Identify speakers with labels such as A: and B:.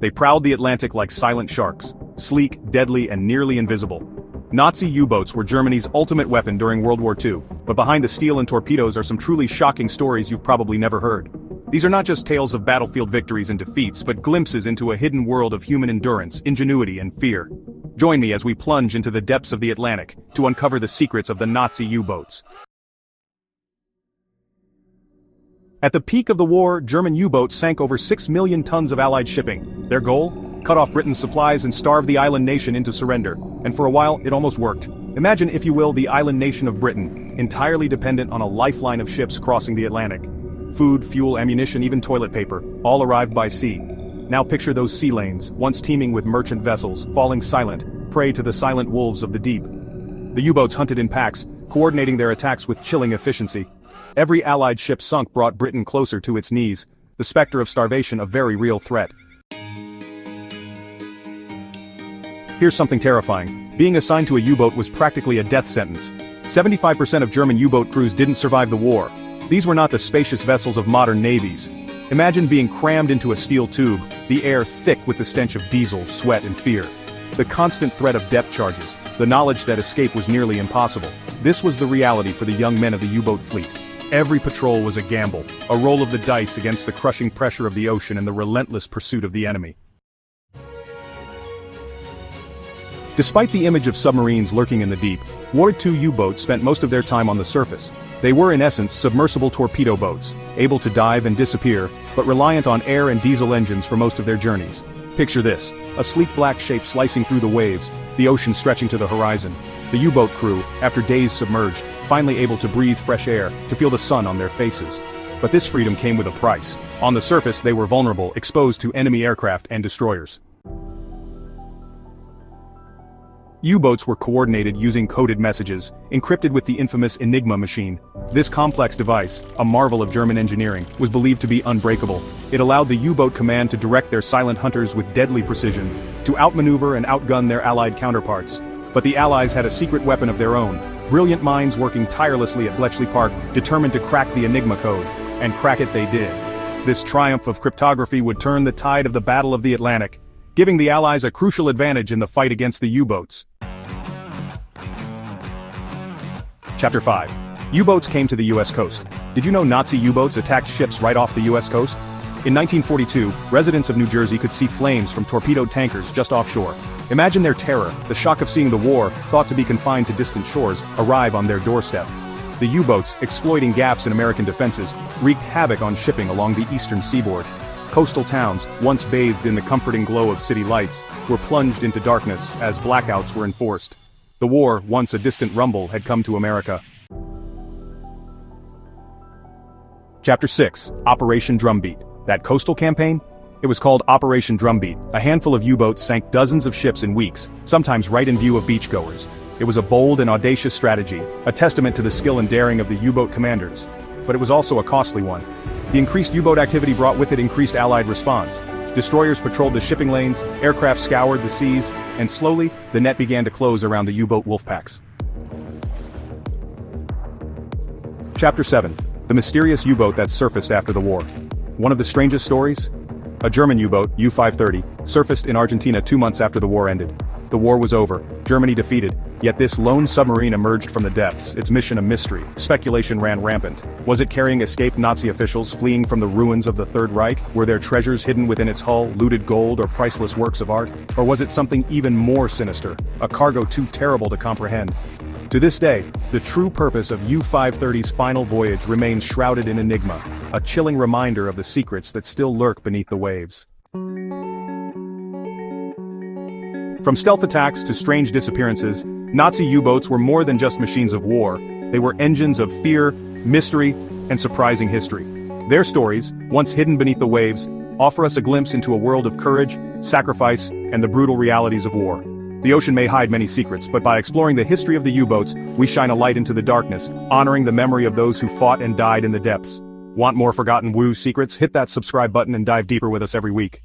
A: They prowled the Atlantic like silent sharks, sleek, deadly, and nearly invisible. Nazi U-boats were Germany's ultimate weapon during World War II, but behind the steel and torpedoes are some truly shocking stories you've probably never heard. These are not just tales of battlefield victories and defeats, but glimpses into a hidden world of human endurance, ingenuity, and fear. Join me as we plunge into the depths of the Atlantic to uncover the secrets of the Nazi U-boats. At the peak of the war, German U-boats sank over 6 million tons of Allied shipping. Their goal? Cut off Britain's supplies and starve the island nation into surrender. And for a while, it almost worked. Imagine, if you will, the island nation of Britain, entirely dependent on a lifeline of ships crossing the Atlantic. Food, fuel, ammunition, even toilet paper, all arrived by sea. Now picture those sea lanes, once teeming with merchant vessels, falling silent, prey to the silent wolves of the deep. The U-boats hunted in packs, coordinating their attacks with chilling efficiency. Every Allied ship sunk brought Britain closer to its knees, the specter of starvation a very real threat. Here's something terrifying. Being assigned to a U-boat was practically a death sentence. 75% of German U-boat crews didn't survive the war. These were not the spacious vessels of modern navies. Imagine being crammed into a steel tube, the air thick with the stench of diesel, sweat, and fear. The constant threat of depth charges, the knowledge that escape was nearly impossible. This was the reality for the young men of the U-boat fleet. Every patrol was a gamble, a roll of the dice against the crushing pressure of the ocean and the relentless pursuit of the enemy. Despite the image of submarines lurking in the deep, War II U-boats spent most of their time on the surface. They were in essence submersible torpedo boats, able to dive and disappear, but reliant on air and diesel engines for most of their journeys. Picture this, a sleek black shape slicing through the waves, the ocean stretching to the horizon. The U-boat crew, after days submerged, finally able to breathe fresh air, to feel the sun on their faces. But this freedom came with a price. On the surface they were vulnerable, exposed to enemy aircraft and destroyers. U-boats were coordinated using coded messages, encrypted with the infamous Enigma machine. This complex device, a marvel of German engineering, was believed to be unbreakable. It allowed the U-boat command to direct their silent hunters with deadly precision, to outmaneuver and outgun their Allied counterparts. But the Allies had a secret weapon of their own, brilliant minds working tirelessly at Bletchley Park, determined to crack the Enigma code. And crack it they did. This triumph of cryptography would turn the tide of the Battle of the Atlantic, giving the Allies a crucial advantage in the fight against the U-boats. Chapter 5. U-boats came to the U.S. coast. Did you know Nazi U-boats attacked ships right off the U.S. coast? In 1942, residents of New Jersey could see flames from torpedoed tankers just offshore. Imagine their terror, the shock of seeing the war, thought to be confined to distant shores, arrive on their doorstep. The U-boats, exploiting gaps in American defenses, wreaked havoc on shipping along the eastern seaboard. Coastal towns, once bathed in the comforting glow of city lights, were plunged into darkness as blackouts were enforced. The war, once a distant rumble, had come to America. Chapter 6. Operation Drumbeat. That coastal campaign? It was called Operation Drumbeat. A handful of U-boats sank dozens of ships in weeks, sometimes right in view of beachgoers. It was a bold and audacious strategy, a testament to the skill and daring of the U-boat commanders. But it was also a costly one. The increased U-boat activity brought with it increased Allied response. Destroyers patrolled the shipping lanes, aircraft scoured the seas, and slowly, the net began to close around the U-boat wolfpacks. Chapter 7. The mysterious U-boat that surfaced after the war. One of the strangest stories? A German U-boat, U-530, surfaced in Argentina 2 months after the war ended. The war was over, Germany defeated, yet this lone submarine emerged from the depths, its mission a mystery. Speculation ran rampant. Was it carrying escaped Nazi officials fleeing from the ruins of the Third Reich? Were there treasures hidden within its hull, looted gold or priceless works of art? Or was it something even more sinister, a cargo too terrible to comprehend? To this day, the true purpose of U-530's final voyage remains shrouded in enigma, a chilling reminder of the secrets that still lurk beneath the waves. From stealth attacks to strange disappearances, Nazi U-boats were more than just machines of war. They were engines of fear, mystery, and surprising history. Their stories, once hidden beneath the waves, offer us a glimpse into a world of courage, sacrifice, and the brutal realities of war. The ocean may hide many secrets, but by exploring the history of the U-boats, we shine a light into the darkness, honoring the memory of those who fought and died in the depths. Want more forgotten WU secrets? Hit that subscribe button and dive deeper with us every week.